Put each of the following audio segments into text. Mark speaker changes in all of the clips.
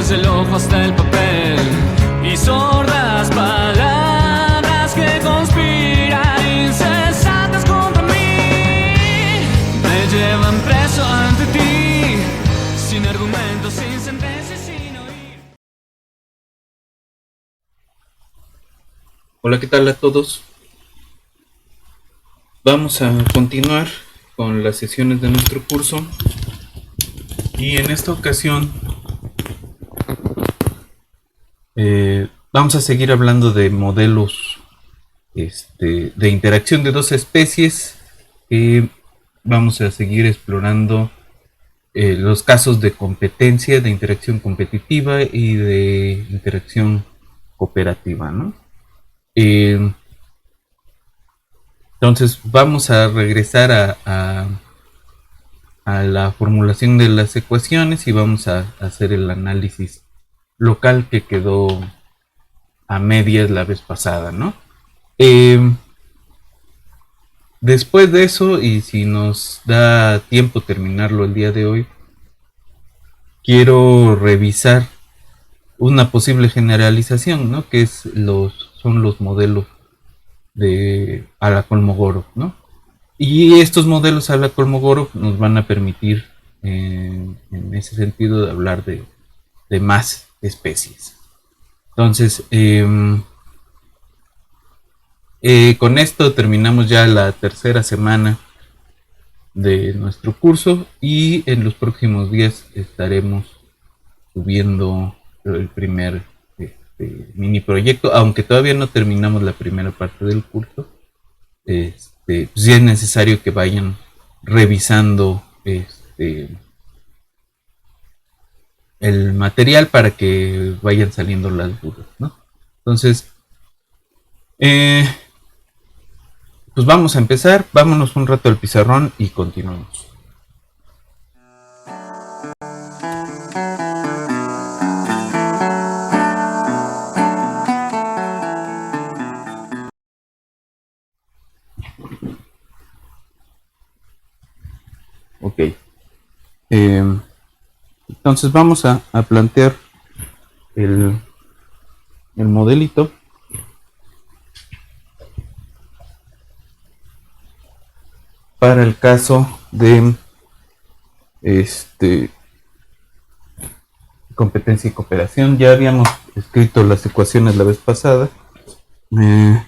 Speaker 1: desde el ojo hasta el papel, y sordas palabras que conspiran incesantes contra mí, me llevan preso ante ti, sin argumentos, sin sentencias, sin oír.
Speaker 2: Hola, ¿qué tal a todos? Vamos a continuar con las sesiones de nuestro curso y en esta ocasión vamos a seguir hablando de modelos de interacción de dos especies. Vamos a seguir explorando los casos de competencia, de interacción competitiva y de interacción cooperativa, ¿no? Entonces vamos a regresar a la formulación de las ecuaciones y vamos a hacer el análisis local que quedó a medias la vez pasada, ¿no? Después de eso, y si nos da tiempo terminarlo el día de hoy, quiero revisar una posible generalización, ¿no? Que son los modelos de Ala-Kolmogorov, ¿no? Y estos modelos Ala-Kolmogorov nos van a permitir, en ese sentido, de hablar de más especies. Entonces, con esto terminamos ya la tercera semana de nuestro curso y en los próximos días estaremos subiendo el primer mini proyecto, aunque todavía no terminamos la primera parte del curso. Pues sí es necesario que vayan revisando el material para que vayan saliendo las dudas, ¿no? Entonces, pues vamos a empezar, vámonos un rato al pizarrón y continuamos. Ok. Entonces vamos a plantear el modelito. Para el caso de competencia y cooperación, ya habíamos escrito las ecuaciones la vez pasada. No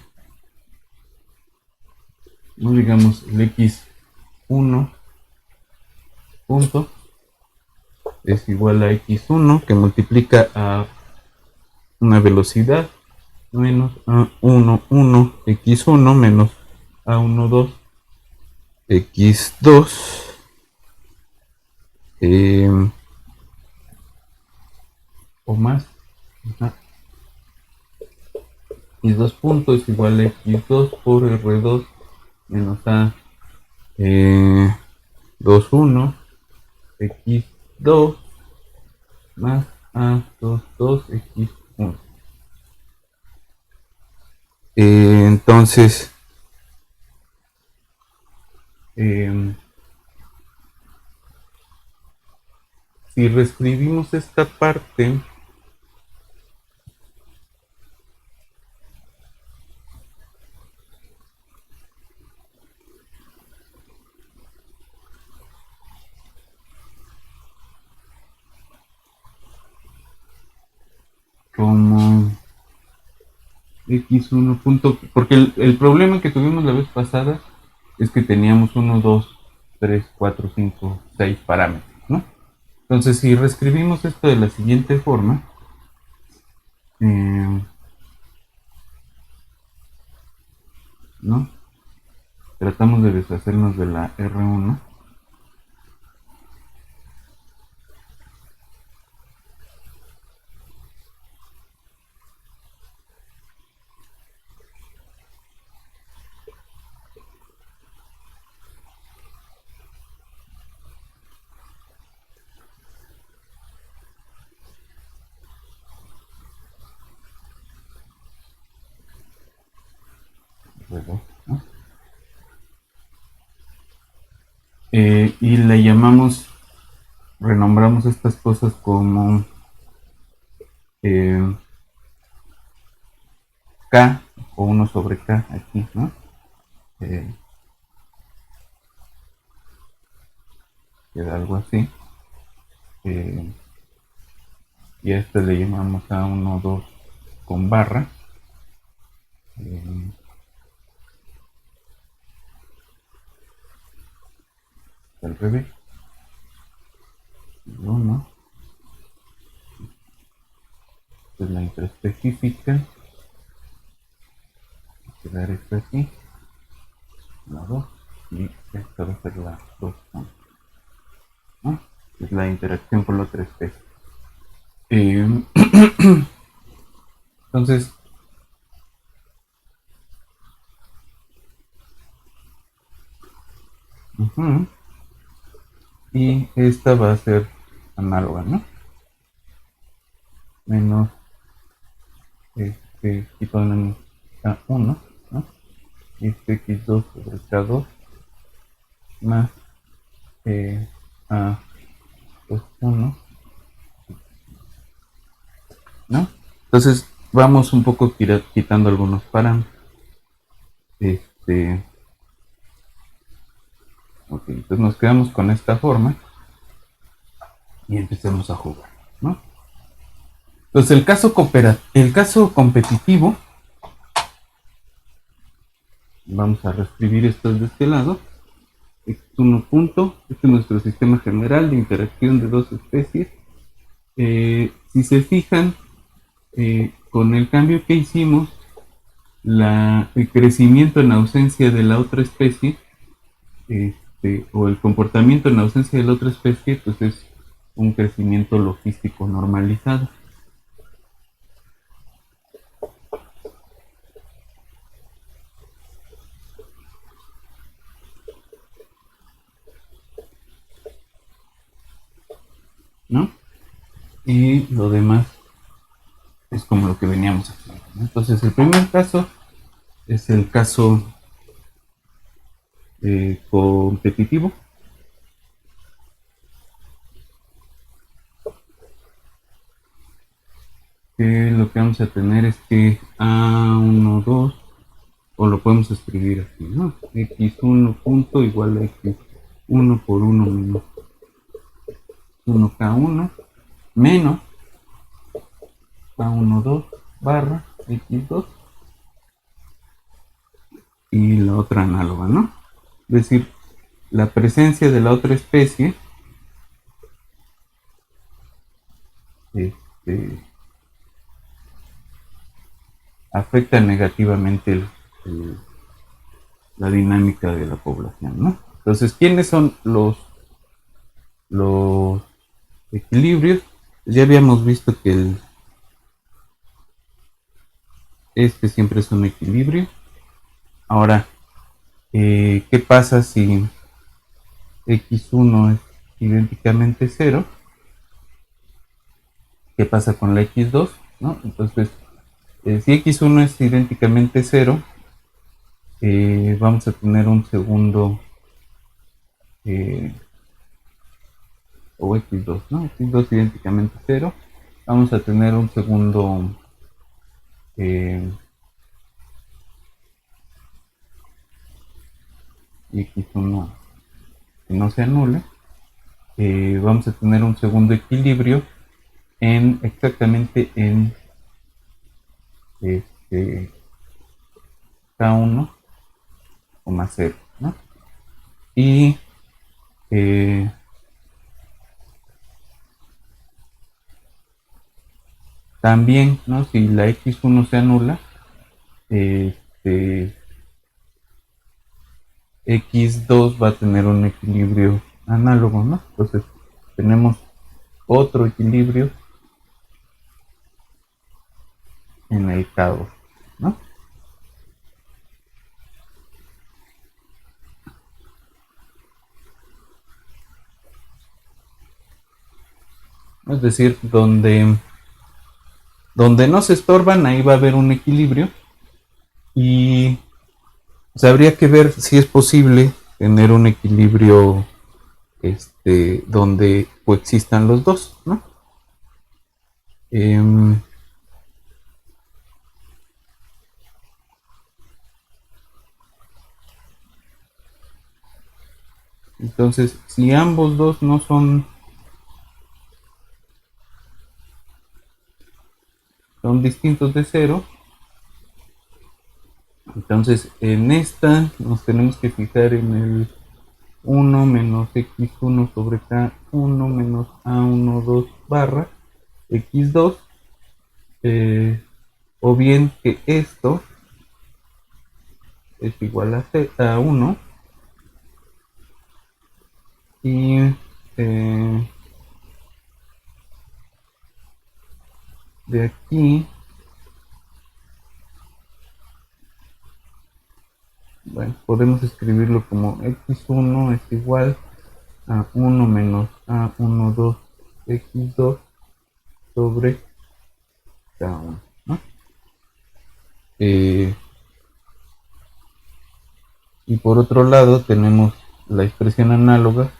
Speaker 2: digamos el x1 punto es igual a x1 que multiplica a una velocidad menos a11 x1 menos a12 x2 o más. x2 punto es igual a x2 por r2 menos a 21 x2 más a22 x1. Entonces si reescribimos esta parte, como x1 punto, porque el problema que tuvimos la vez pasada es que teníamos 1, 2, 3, 4, 5, 6 parámetros, ¿no? Entonces si reescribimos esto de la siguiente forma, ¿no? Tratamos de deshacernos de la R1. ¿No? Y le llamamos, renombramos estas cosas como eh, K o 1 sobre K aquí, ¿no? Queda algo así. Y a este le llamamos A1, 2 con barra. Al revés. 1. Esta es la intraespecífica. Quedar esto aquí. La 2. Y esta va a ser la 2. ¿No? Es la interacción con la otra especie. Entonces, y esta va a ser análoga, ¿no? Menos aquí ponemos K1, ¿no? Y este X2 sobre K2 más A1, ¿no? Entonces vamos un poco quitando algunos parámetros. Ok, entonces nos quedamos con esta forma y empecemos a jugar, ¿no? Entonces el caso competitivo, vamos a reescribir esto de este lado. X1 punto, este es nuestro sistema general de interacción de dos especies. Si se fijan, con el cambio que hicimos, el crecimiento en ausencia de la otra especie, o el comportamiento en ausencia de la otra especie, pues es un crecimiento logístico normalizado. ¿No? Y lo demás es como lo que veníamos haciendo, ¿no? Entonces el primer caso es el caso competitivo. Que lo que vamos a tener es que A1, 2, o lo podemos escribir así, ¿no? X1 punto igual a X1 por 1 menos 1K1 menos K1, 2 barra X2 y la otra análoga, ¿no? Es decir, la presencia de la otra especie afecta negativamente la dinámica de la población, ¿no? Entonces, ¿quiénes son los equilibrios? Ya habíamos visto que este siempre es un equilibrio. Ahora, ¿qué pasa si X1 es idénticamente 0? ¿Qué pasa con la X2? ¿No? Entonces, si X1 es idénticamente 0, vamos a tener un segundo, o X2, ¿no? X2 idénticamente 0, vamos a tener un segundo X1 que no se anule. Vamos a tener un segundo equilibrio exactamente en K1 o más 0, ¿no? Y también, ¿no? Si la X1 se anula, X2 va a tener un equilibrio análogo, ¿no? Entonces tenemos otro equilibrio en el K2, ¿no? Es decir, donde no se estorban, ahí va a haber un equilibrio y habría que ver si es posible tener un equilibrio donde coexistan los dos, ¿no? Entonces, si ambos dos no son distintos de cero, entonces en esta nos tenemos que fijar en el 1 menos x1 sobre k1 menos a12 barra x2, o bien que esto es igual a 1 y de aquí, bueno, podemos escribirlo como x1 es igual a 1 menos a12 x2 sobre k1, ¿no? Y por otro lado tenemos la expresión análoga,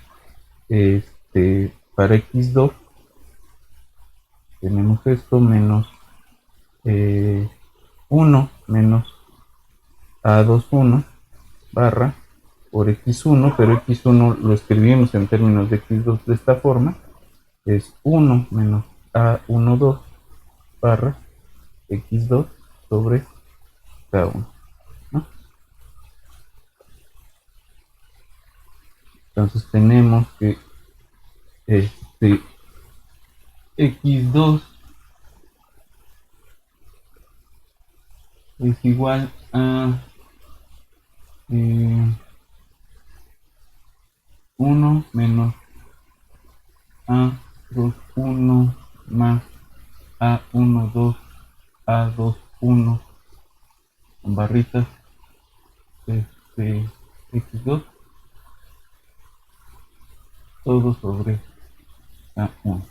Speaker 2: para x2 tenemos esto menos 1 menos a21 barra por x1, pero x1 lo escribimos en términos de x2 de esta forma, es 1 menos a12 barra x2 sobre k1, ¿no? Entonces tenemos que x2 es igual a 1 menos a21 más a12 a21 con barritas, x2 todo sobre a1,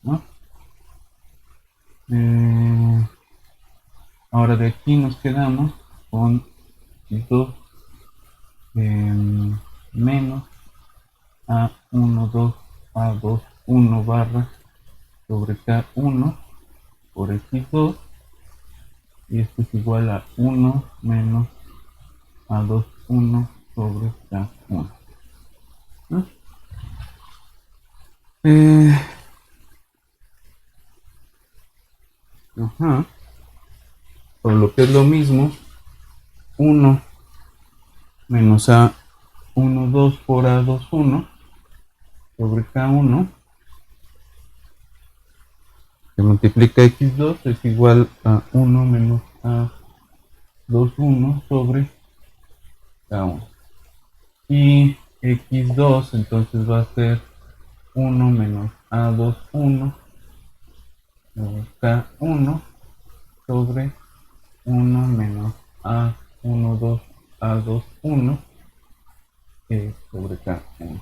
Speaker 2: ¿no? Ahora de aquí nos quedamos con x2 menos a12 a21 barra sobre k1 por x2, y esto es igual a 1 menos a21 sobre k1, ¿no? Por lo que es lo mismo, 1 menos a12 por a21 sobre k1 que multiplica x2 es igual a 1 menos a21 sobre k1, y x2 entonces va a ser 1 menos a21 k1 sobre 1 menos a12 a21 sobre k1,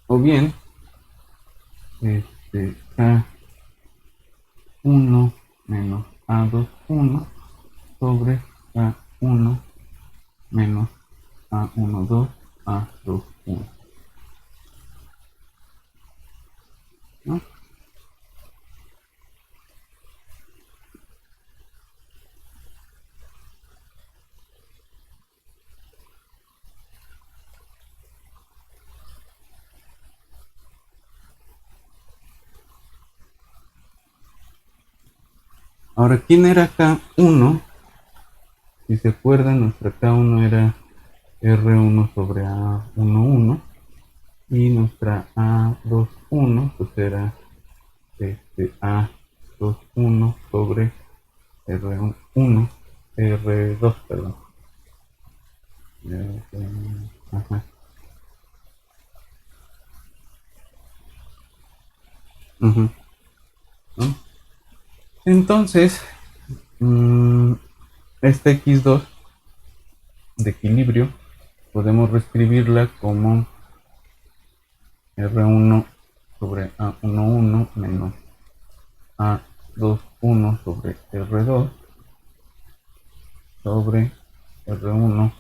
Speaker 2: o bien k1 menos a21 sobre k1 menos a12 a21, ¿no? Ahora, ¿quién era K1? Si se acuerdan, nuestra K1 era R1 sobre A11, y nuestra A21 pues era A21 sobre R1, R2, perdón. Ajá. Uh-huh. ¿No? Entonces, esta x2 de equilibrio podemos reescribirla como R1 sobre A11 menos A21 sobre R2 sobre R1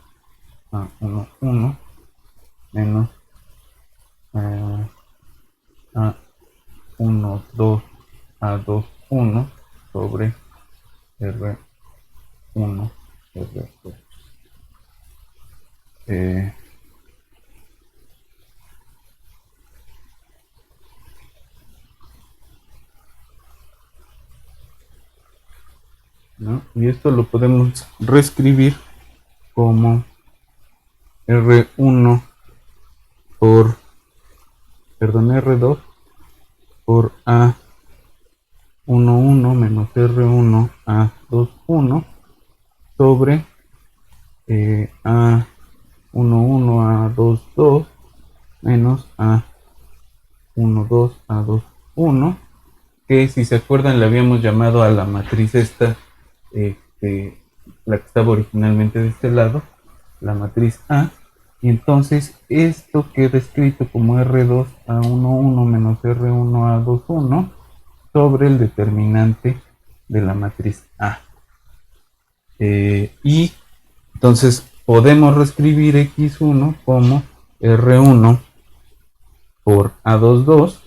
Speaker 2: A11 menos A12 A21 sobre R1 R2. eh, ¿no? Y esto lo podemos reescribir como R1 por, perdón, R2 por A11 menos R1 A21 sobre A11 A22 menos A12 A21, que si se acuerdan le habíamos llamado a la matriz esta, la que estaba originalmente de este lado, la matriz A, y entonces esto queda escrito como R2 A11 menos R1 A21 sobre el determinante de la matriz A. Y entonces podemos reescribir X1 como R1 por A22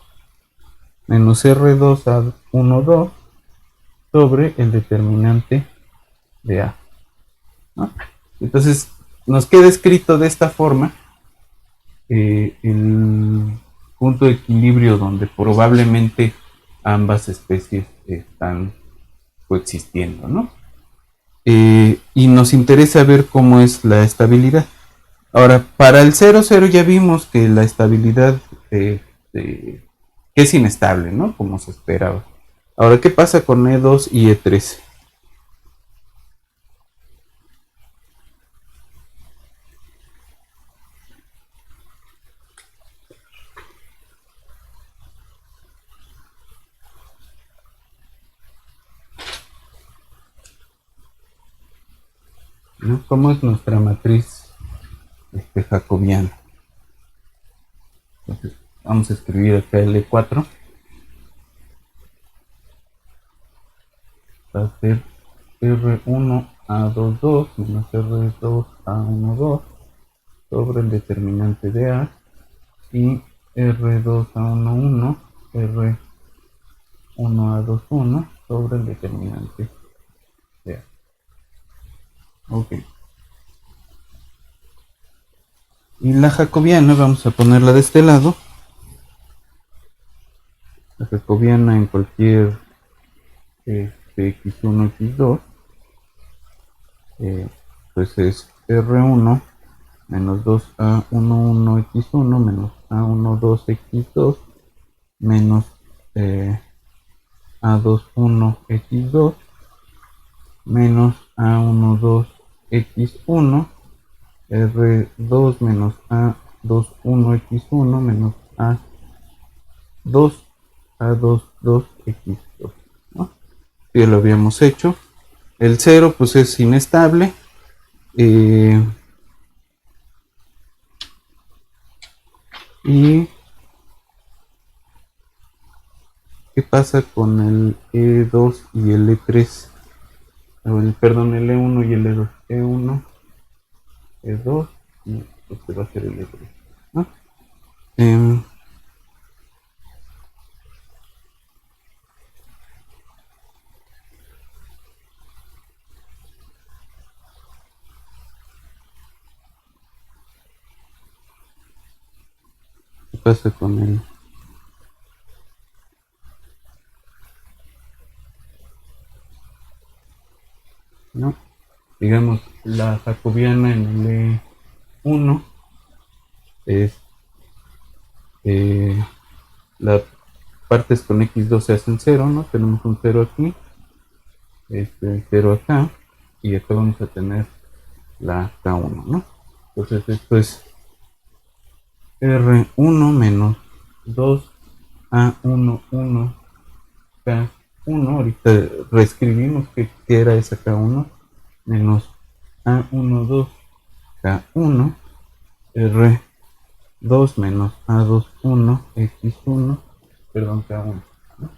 Speaker 2: menos R2 A12 sobre el determinante de A, ¿no? Entonces nos queda escrito de esta forma el punto de equilibrio donde probablemente ambas especies están coexistiendo, ¿no? Y nos interesa ver cómo es la estabilidad. Ahora, para el 0,0 ya vimos que la estabilidad que es inestable, ¿no? Como se esperaba. Ahora, ¿qué pasa con E2 y E3? ¿No? ¿Cómo es nuestra matriz jacobiana? Entonces, vamos a escribir acá L4. Va a ser R1 A22 menos R2 A12 sobre el determinante de A y R2 A11 R1 A21 sobre el determinante de A. Ok. Y la jacobiana vamos a ponerla de este lado. La jacobiana en cualquier x1, x2, pues es R1 menos 2A11x1 menos A12x2 menos A21x2 menos A12x1 R2 menos A21x1 menos A22x2, ¿no? Ya lo habíamos hecho. El 0 pues es inestable. Y ¿qué pasa con el E2 y el E3? Perdón, el E1 y el E2. E1, E2 y este va a ser el E3, ¿no? ¿Qué pasa con el ¿no? Digamos, la jacobiana en el E1 es las partes con X2 se hacen 0, ¿no? Tenemos un 0 aquí, 0 acá, y acá vamos a tener la K1, ¿no? Entonces esto es R1 menos 2A11 K1, ahorita reescribimos que era esa K1, menos A12 K1, R2 menos A21 X1, perdón, K1, ¿no?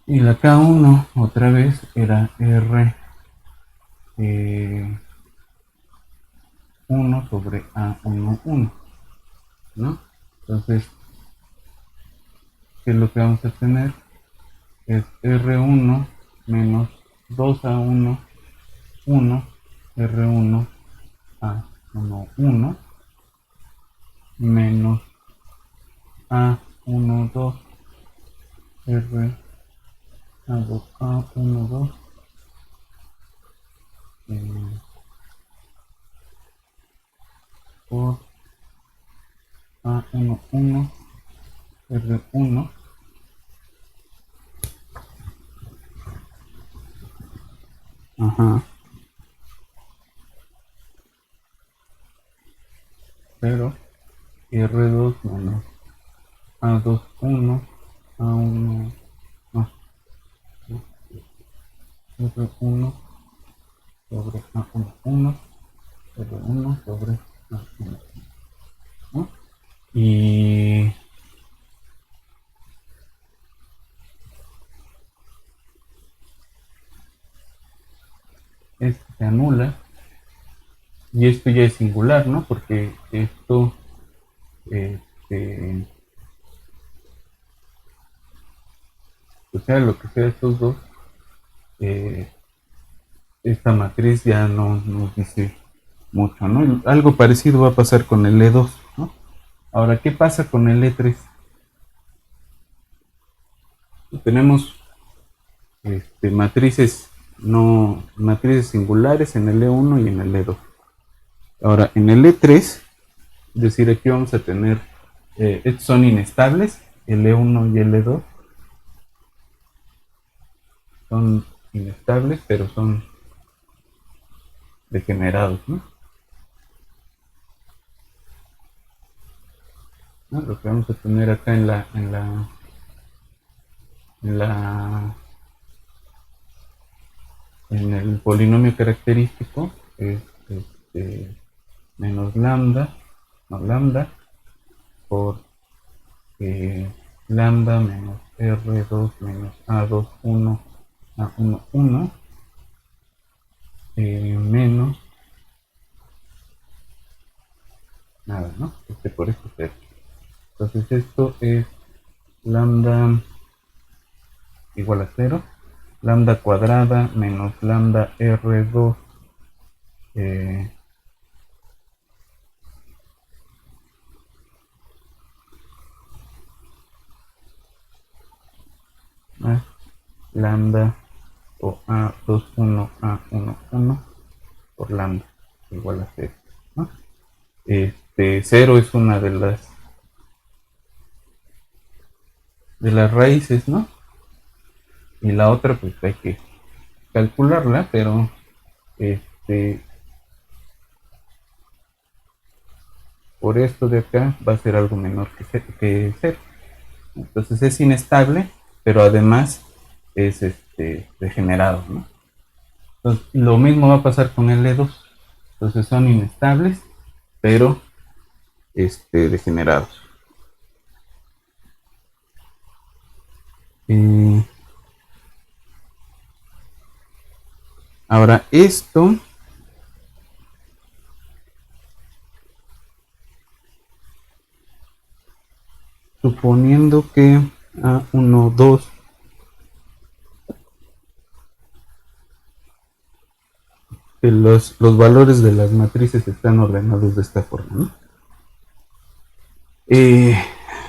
Speaker 2: Y la K1 otra vez era R 1 sobre A11, ¿no? Entonces, ¿qué es lo que vamos a tener? Es R1 menos 2A1, 1, R1 A11 menos A12 R A12 por A11 R1 0 y R2 menos A21 A1 no, R1 sobre A11 R1 sobre A1, ¿no? Y esto se anula y esto ya es singular, ¿no? Porque esto o sea, lo que sea estos dos, esta matriz ya no nos dice mucho, ¿no? Algo parecido va a pasar con el E2, ¿no? Ahora, ¿qué pasa con el E3? Tenemos matrices singulares en el E1 y en el E2. Ahora, en el E3, es decir, aquí vamos a tener, estos son inestables, el E1 y el E2 son inestables, pero son degenerados, ¿no? Lo que vamos a tener acá en el polinomio característico es menos lambda, no lambda, por lambda menos R2 menos A21 A11 menos nada, ¿no? Por esto cero. Entonces esto es lambda igual a 0, lambda cuadrada menos lambda R2 más lambda o A21 A11 por lambda igual a 0, ¿no? 0 es una de las raíces, ¿no? Y la otra pues hay que calcularla, pero por esto de acá va a ser algo menor que 0. Entonces es inestable, pero además es degenerado, ¿no? Entonces lo mismo va a pasar con el E2. Entonces son inestables, pero degenerados. Ahora esto suponiendo que A1, 2 que los valores de las matrices están ordenados de esta forma, ¿no?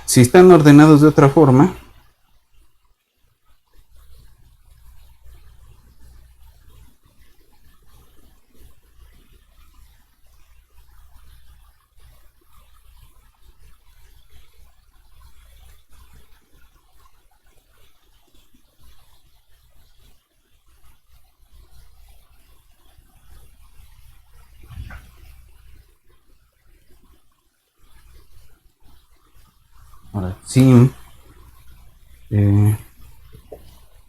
Speaker 2: Si están ordenados de otra forma, ahora sí,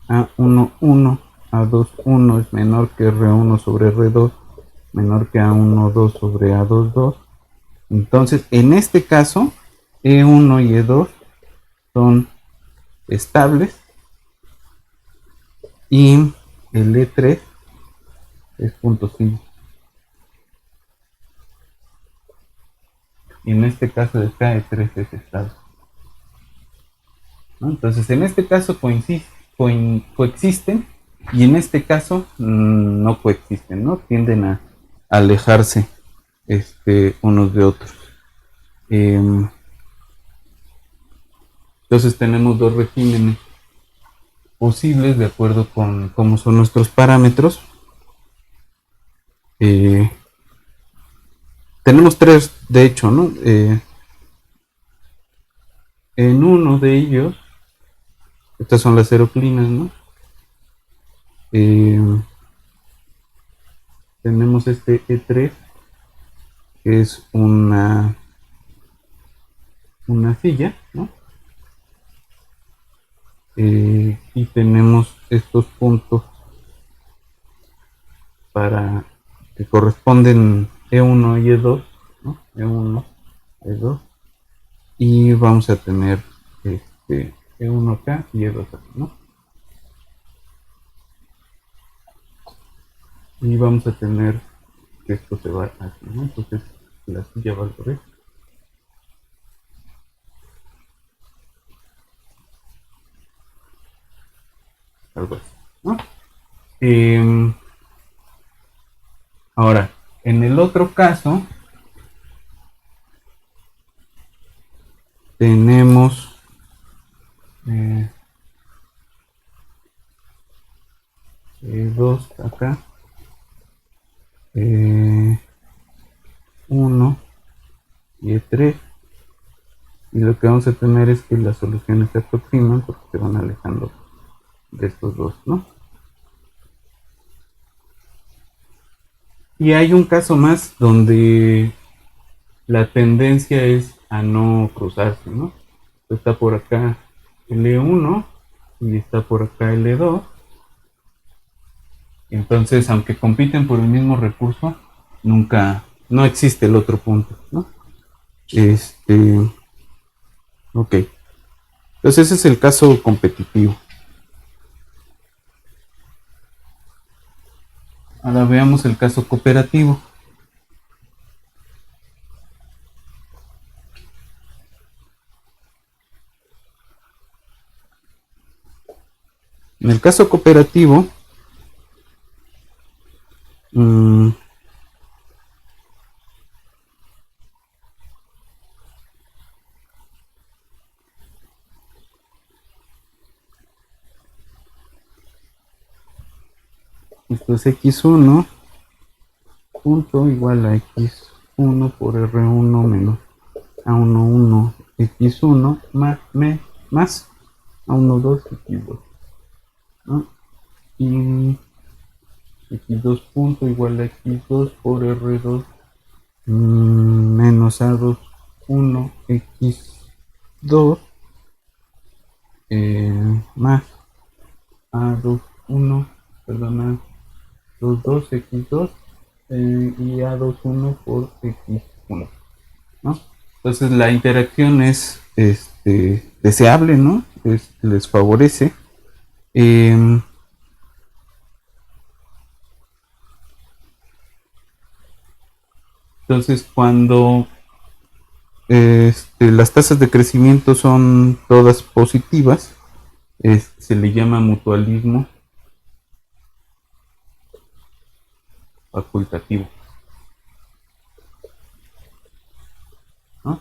Speaker 2: A1, 1, A2, 1 es menor que R1 sobre R2, menor que A1, 2 sobre A2, 2. Entonces, en este caso, E1 y E2 son estables y el E3 es punto 5. Y en este caso de acá E3 es estable, ¿no? Entonces, en este caso coexisten y en este caso no coexisten, ¿no? Tienden a alejarse unos de otros. Entonces tenemos dos regímenes posibles de acuerdo con cómo son nuestros parámetros. Tenemos tres, de hecho, ¿no? En uno de ellos, estas son las aeroclinas, ¿no? Tenemos este E3, que es una silla, ¿no? Y tenemos estos puntos para que corresponden E1 y E2, ¿no? E1, E2, y vamos a tener E1 acá y E2 acá, ¿no? Y vamos a tener que esto se va así, ¿no? Entonces la silla va al revés. Algo así, ¿no? Ahora, en el otro caso, tenemos dos acá, 1 y 3, y lo que vamos a tener es que las soluciones se aproximan porque se van alejando de estos dos, ¿no? Y hay un caso más donde la tendencia es a no cruzarse, ¿no? Está por acá el E1 y está por acá el E2. Entonces, aunque compiten por el mismo recurso, no existe el otro punto, ¿no? Ok. Entonces ese es el caso competitivo. Ahora veamos el caso cooperativo. En el caso cooperativo, esto es x1 punto igual a x1 por r1 menos a11 x1 más a12 x2, ¿no? Y x2 punto igual a x2 por r2 menos a21 x2 más a21, perdona, 22 x2 y a21 por x1, ¿no? Entonces la interacción es deseable, ¿no? Les favorece. Entonces cuando las tasas de crecimiento son todas positivas, se le llama mutualismo facultativo, ¿no?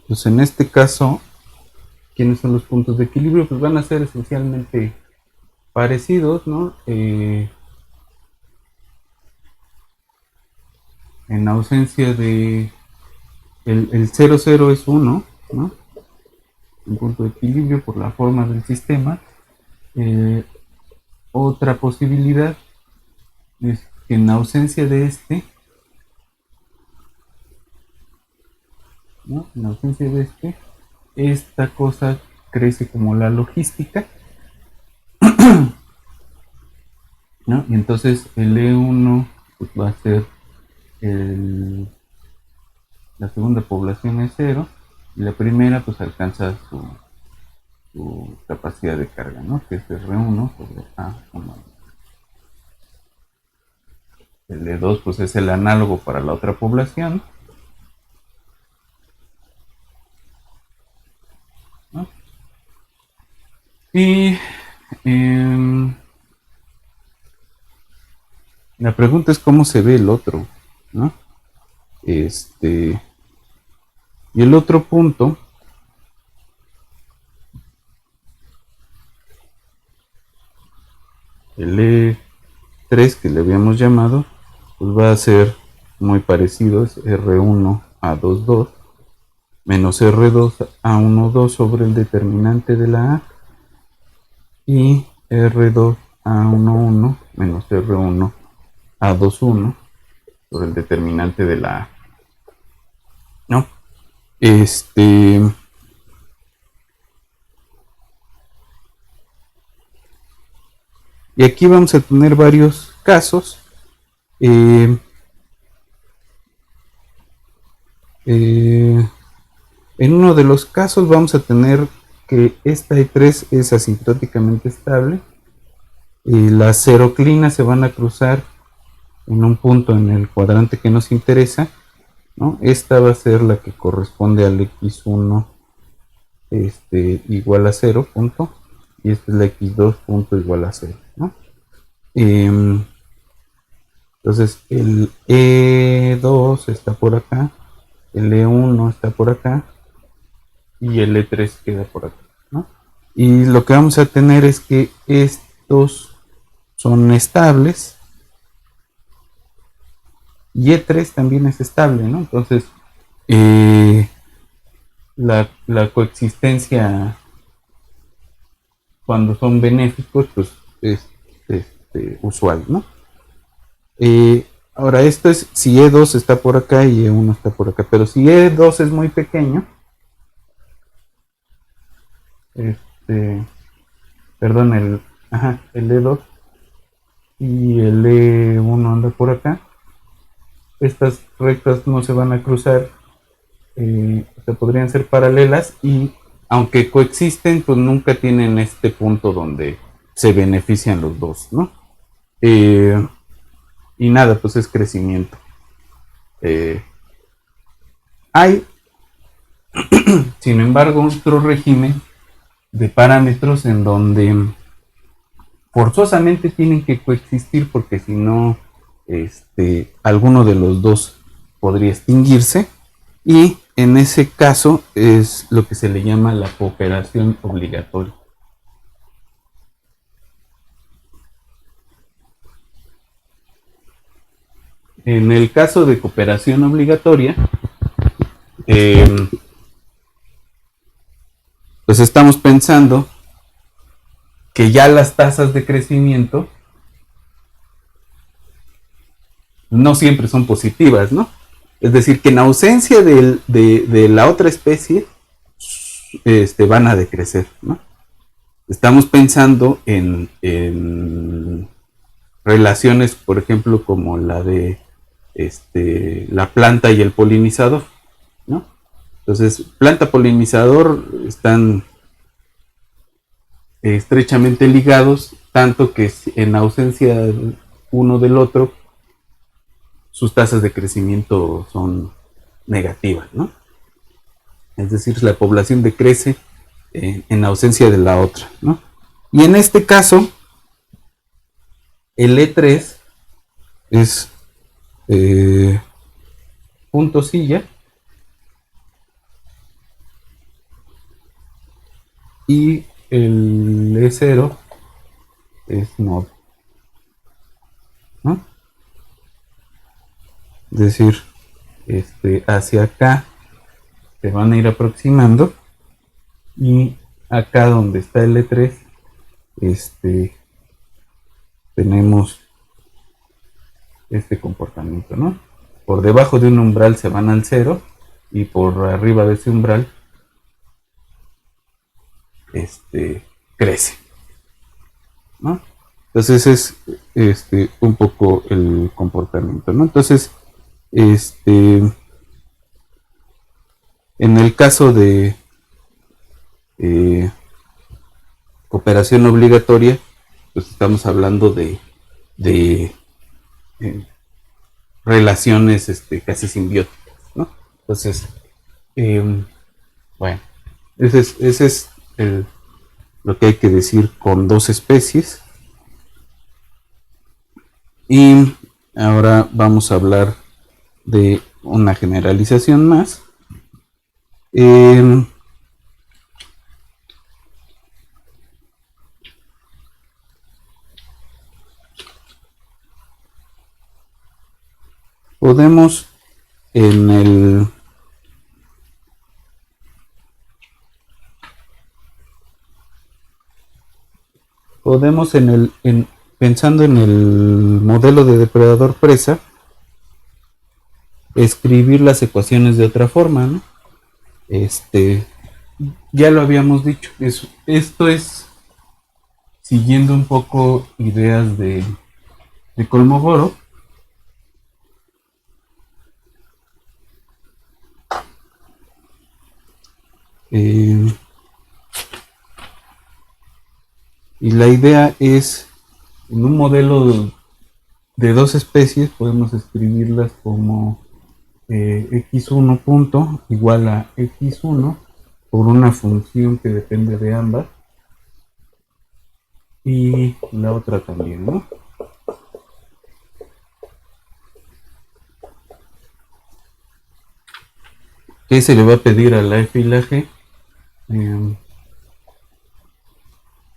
Speaker 2: Pues en este caso, ¿quiénes son los puntos de equilibrio? Pues van a ser esencialmente parecidos, ¿no? En ausencia de el 0, 0 es 1, ¿no? Un punto de equilibrio por la forma del sistema. Otra posibilidad es que en ausencia de ¿no? En ausencia de esta cosa crece como la logística, ¿no? Y entonces el E1 pues, va a ser la segunda población es 0 y la primera pues alcanza su capacidad de carga, ¿no? Que es R1 sobre A1. El E2 pues es el análogo para la otra población Y la pregunta es cómo se ve el otro, ¿no? Y el otro punto, el E3 que le habíamos llamado, pues va a ser muy parecido, es R1 a 22 menos R2 a 12 sobre el determinante de la A y R2 a 11 menos R1 a 21 sobre el determinante de la A, ¿no? Y aquí vamos a tener varios casos. En uno de los casos vamos a tener que esta E3 es asintóticamente estable y las seroclinas se van a cruzar en un punto en el cuadrante que nos interesa, ¿no? Esta va a ser la que corresponde al x1 igual a 0 punto, y esta es la x2 punto igual a 0, ¿no? Entonces el E2 está por acá, el E1 está por acá y el E3 queda por acá, ¿no? Y lo que vamos a tener es que estos son estables y E3 también es estable, ¿no? Entonces la coexistencia cuando son benéficos pues es usual, ¿no? Ahora esto es si E2 está por acá y E1 está por acá, pero si E2 es muy pequeño, perdón, el E2 y el E1 anda por acá, estas rectas no se van a cruzar, se podrían ser paralelas y aunque coexisten, pues nunca tienen este punto donde se benefician los dos, ¿no? Y nada, pues es crecimiento. Hay, sin embargo, otro régimen de parámetros en donde forzosamente tienen que coexistir porque si no, alguno de los dos podría extinguirse, y en ese caso es lo que se le llama la cooperación obligatoria. En el caso de cooperación obligatoria, pues estamos pensando que ya las tasas de crecimiento no siempre son positivas, ¿no? Es decir, que en ausencia de la otra especie, van a decrecer, ¿no? Estamos pensando en relaciones, por ejemplo, como la de la planta y el polinizador, ¿no? Entonces, planta polinizador están estrechamente ligados, tanto que en ausencia uno del otro, sus tasas de crecimiento son negativas, ¿no? Es decir, la población decrece en ausencia de la otra, ¿no? Y en este caso, el E3 es punto silla y el E0 es nodo, ¿no? Es decir, hacia acá se van a ir aproximando y acá donde está el E3 tenemos este comportamiento, ¿no? Por debajo de un umbral se van al 0 y por arriba de ese umbral crece, ¿no? Entonces es un poco el comportamiento, ¿no? Entonces, en el caso de cooperación obligatoria, pues estamos hablando de relaciones casi simbióticas, ¿no? Entonces, bueno, ese es el lo que hay que decir con dos especies. Y ahora vamos a hablar de una generalización más. Podemos en el pensando en el modelo de depredador presa, escribir las ecuaciones de otra forma, ¿no? Ya lo habíamos dicho, esto es siguiendo un poco ideas de Kolmogorov. Y la idea es, en un modelo de dos especies, podemos escribirlas como x1 punto igual a x1 por una función que depende de ambas, y la otra también, ¿no? ¿Qué se le va a pedir a la f y la g?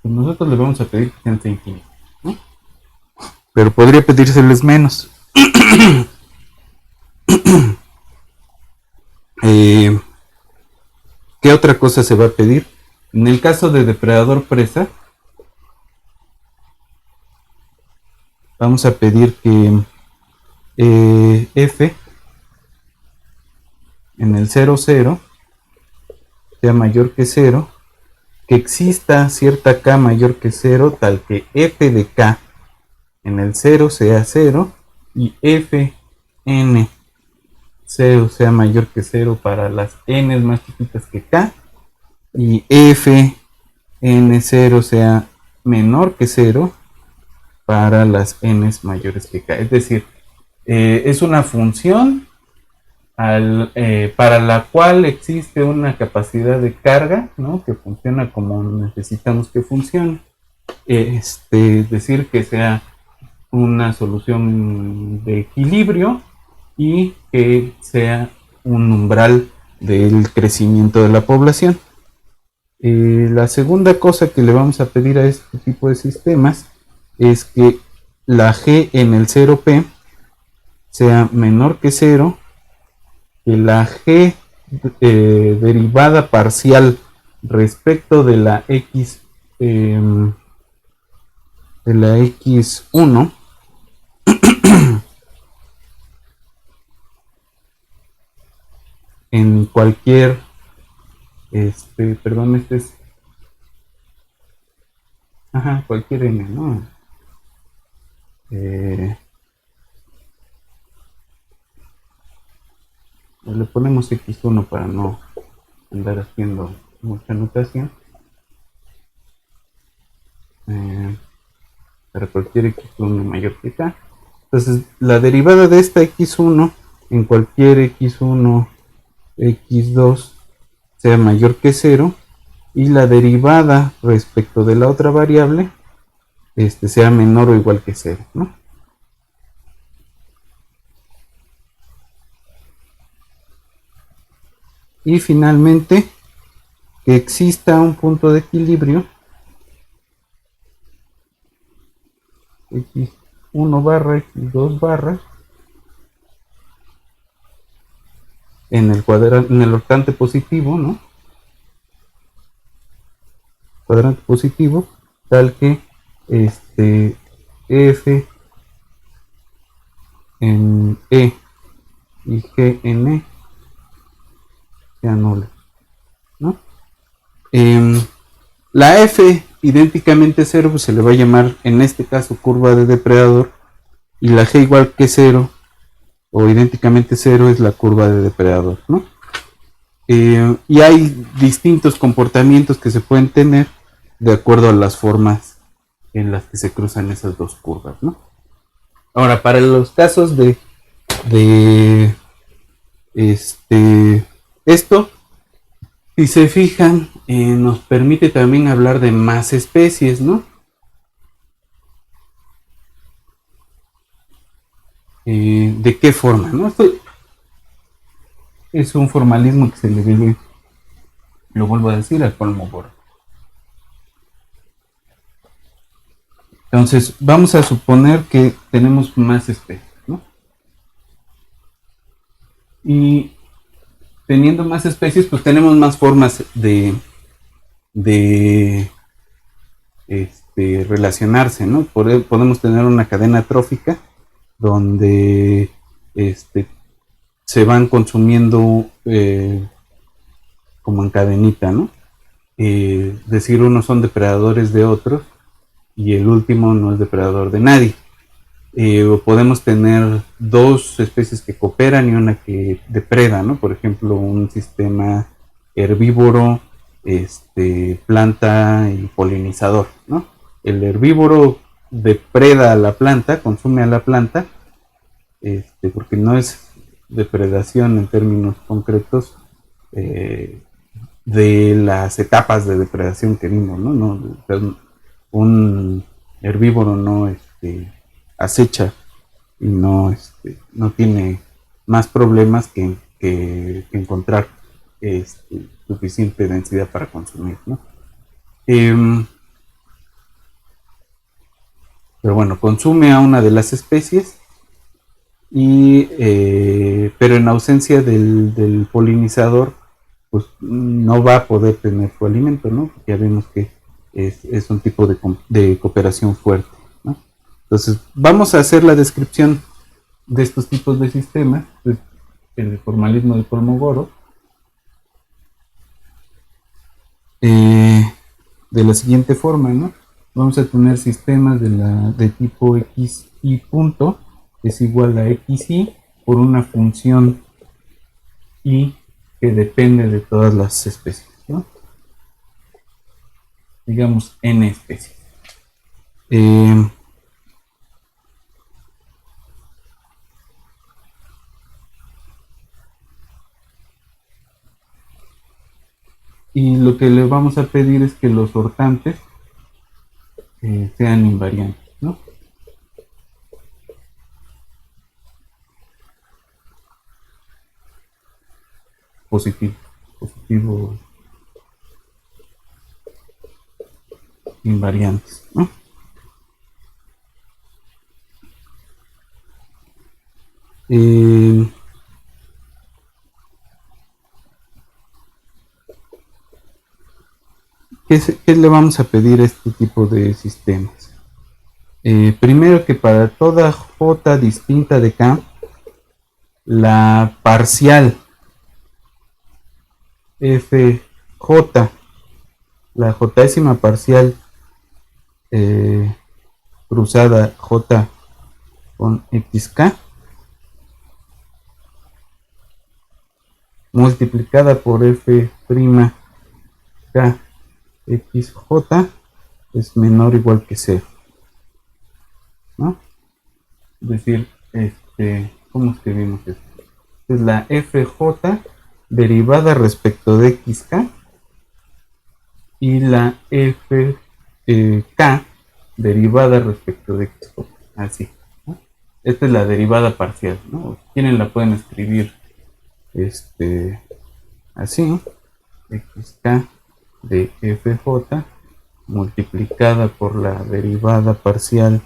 Speaker 2: Pues nosotros le vamos a pedir que sean infinitos, ¿no? Pero podría pedírseles menos. ¿Qué otra cosa se va a pedir? En el caso de depredador presa, vamos a pedir que f en el 0, 0 sea mayor que 0, que exista cierta k mayor que 0, tal que f de k en el 0 sea 0 y f n 0 sea mayor que 0 para las n más chiquitas que k, y f n0 sea menor que 0 para las n mayores que k. Es decir, es una función para la cual existe una capacidad de carga, ¿no?, que funciona como necesitamos que funcione. Decir que sea una solución de equilibrio y que sea un umbral del crecimiento de la población. La segunda cosa que le vamos a pedir a este tipo de sistemas es que la g en el 0p sea menor que 0, que la g derivada parcial respecto de la x x1 en cualquier cualquier n, ¿no? Le ponemos x1 para no andar haciendo mucha notación. Para cualquier x1 mayor que k. Entonces, la derivada de esta x1 en cualquier x1, x2 sea mayor que 0, y la derivada respecto de la otra variable sea menor o igual que 0, ¿no? Y finalmente, que exista un punto de equilibrio x1 barra x2 barra en el octante positivo, ¿no? Cuadrante positivo, tal que f en e y g en e sea nulo, ¿no? La f idénticamente 0 pues se le va a llamar en este caso curva de depredador, y la g igual que 0 o idénticamente 0 es la curva de depredador, ¿no? Y hay distintos comportamientos que se pueden tener de acuerdo a las formas en las que se cruzan esas dos curvas, ¿no? Ahora, para los casos de esto, Si se fijan, nos permite también hablar de más especies, ¿no? ¿De qué forma, no? Esto es un formalismo que se le debe, lo vuelvo a decir, al Kolmogorov. Entonces, vamos a suponer que tenemos más especies, ¿no? Y teniendo más especies, pues tenemos más formas de relacionarse, ¿no? Podemos tener una cadena trófica donde se van consumiendo como en cadenita, ¿no? Es decir, unos son depredadores de otros y el último no es depredador de nadie. Podemos tener dos especies que cooperan y una que depreda, ¿no? Por ejemplo, un sistema herbívoro, planta y polinizador, ¿no? El herbívoro depreda a la planta, consume a la planta, porque no es depredación en términos concretos de las etapas de depredación que vimos, ¿no? Un herbívoro no acecha y no tiene más problemas que encontrar suficiente densidad para consumir, ¿no? Pero bueno, consume a una de las especies pero en ausencia del polinizador, pues no va a poder tener su alimento, ¿no? Ya vemos que es un tipo de cooperación fuerte, ¿no? Entonces, vamos a hacer la descripción de estos tipos de sistemas, el formalismo de Kolmogorov, de la siguiente forma, ¿no? Vamos a tener sistemas de tipo x y punto es igual a xy por una función y que depende de todas las especies, ¿no? Digamos n especies. Y lo que le vamos a pedir es que los sortantes sean invariantes, ¿no? Positivo invariantes, ¿no? ¿Qué le vamos a pedir a este tipo de sistemas? Primero que para toda j distinta de k, la parcial fj, la jésima parcial cruzada j con xk multiplicada por f' k xj es menor o igual que 0, ¿no? Es decir, ¿cómo escribimos esto? Es la fj derivada respecto de xk y la fk derivada respecto de xj, así, ¿no? Esta es la derivada parcial, ¿no? ¿Quiénes la pueden escribir así? Xk de fj multiplicada por la derivada parcial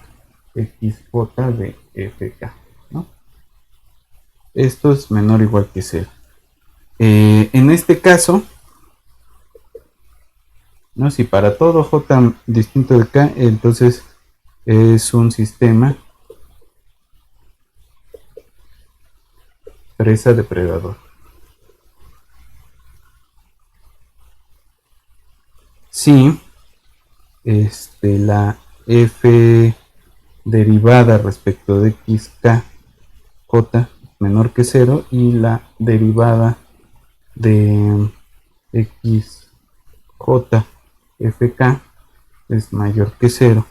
Speaker 2: xj de fk, ¿no? Esto es menor o igual que 0. En este caso, ¿no? Si para todo j distinto de k, entonces es un sistema presa depredador. Si la f derivada respecto de xk j menor que 0 y la derivada de xj fk es mayor que 0.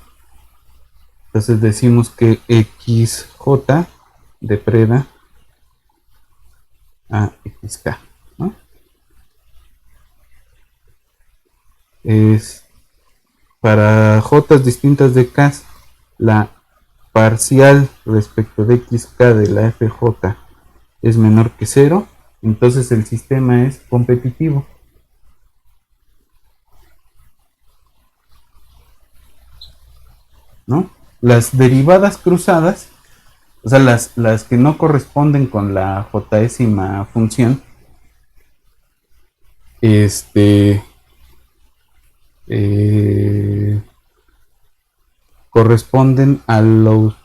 Speaker 2: Entonces decimos que xj depreda a xk, ¿no? es para J distintas de K, la parcial respecto de XK de la FJ es menor que 0, entonces el sistema es competitivo. ¿No? Las derivadas cruzadas, o sea, las que no corresponden con la jésima función, corresponden a los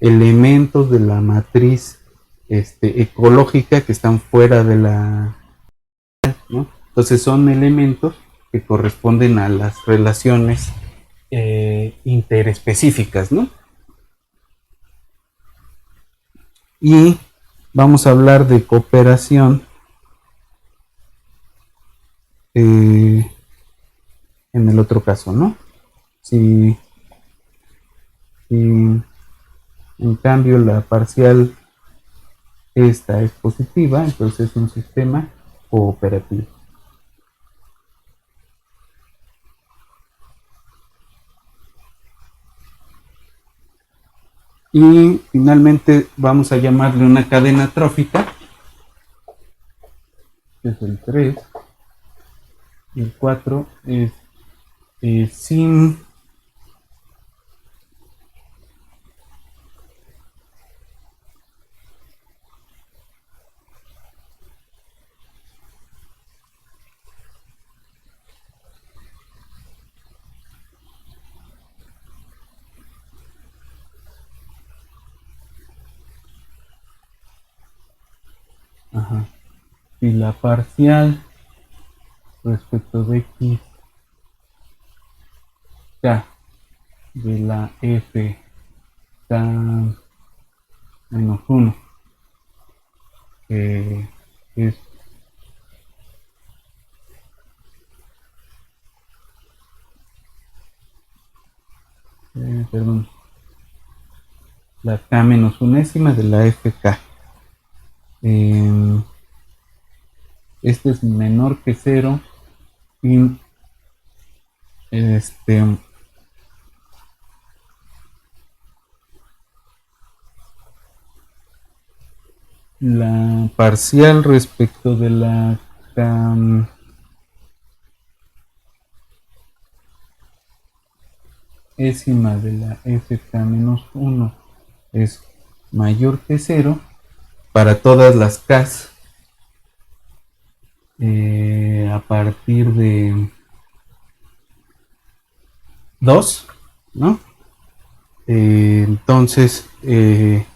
Speaker 2: elementos de la matriz ecológica que están fuera de la, ¿no? Entonces son elementos que corresponden a las relaciones interespecíficas, ¿no? Y vamos a hablar de cooperación en el otro caso, ¿no? Si en cambio la parcial esta es positiva, entonces es un sistema cooperativo. Y finalmente vamos a llamarle una cadena trófica, que es el 3. Y el 4 es sin si la parcial respecto de x k de la f k menos 1 que es perdón, la k menos unésima de la fk, este es menor que 0 y la parcial respecto de la k ésima de la fk menos 1 es mayor que 0 para todas las k a partir de 2, ¿no? Entonces es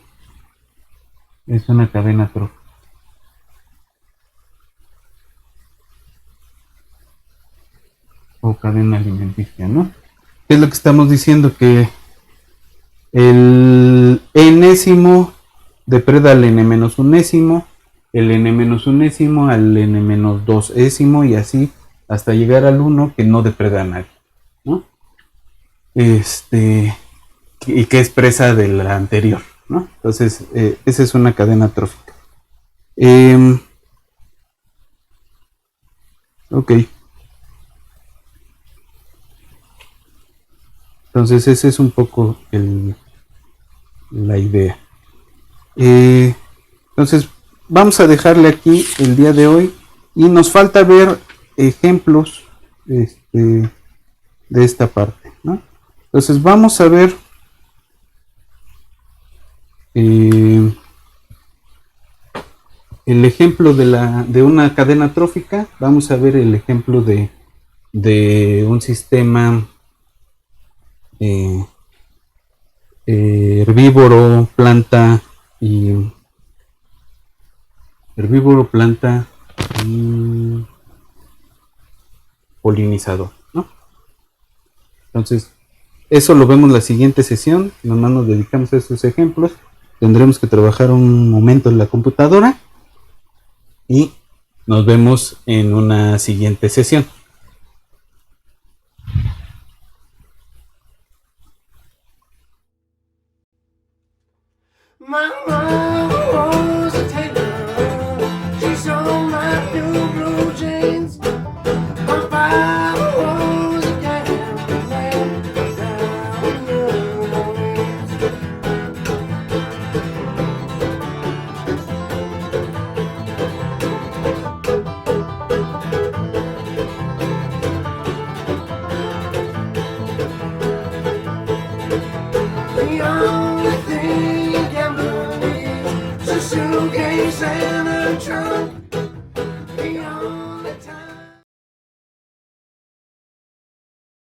Speaker 2: una cadena trófica. O cadena alimenticia, ¿no? ¿Qué es lo que estamos diciendo? Que el enésimo depreda al n menos unésimo, el n menos unésimo al n menos dosésimo y así hasta llegar al 1 que no depreda a nadie, ¿no? Y que expresa de la anterior, ¿no? Entonces esa es una cadena trófica. Ok. Entonces esa es un poco la idea. Entonces vamos a dejarle aquí el día de hoy y nos falta ver ejemplos de esta parte, ¿no? Entonces vamos a ver el ejemplo de una cadena trófica. Vamos a ver el ejemplo de un sistema herbívoro, planta y polinizador, ¿no? Entonces eso lo vemos en la siguiente sesión. Nomás nos dedicamos a estos ejemplos. Tendremos que trabajar un momento en la computadora y nos vemos en una siguiente sesión.
Speaker 3: My mom was a tailor. She sewed my new blue jeans. My father was Santa Trump, beyond the time.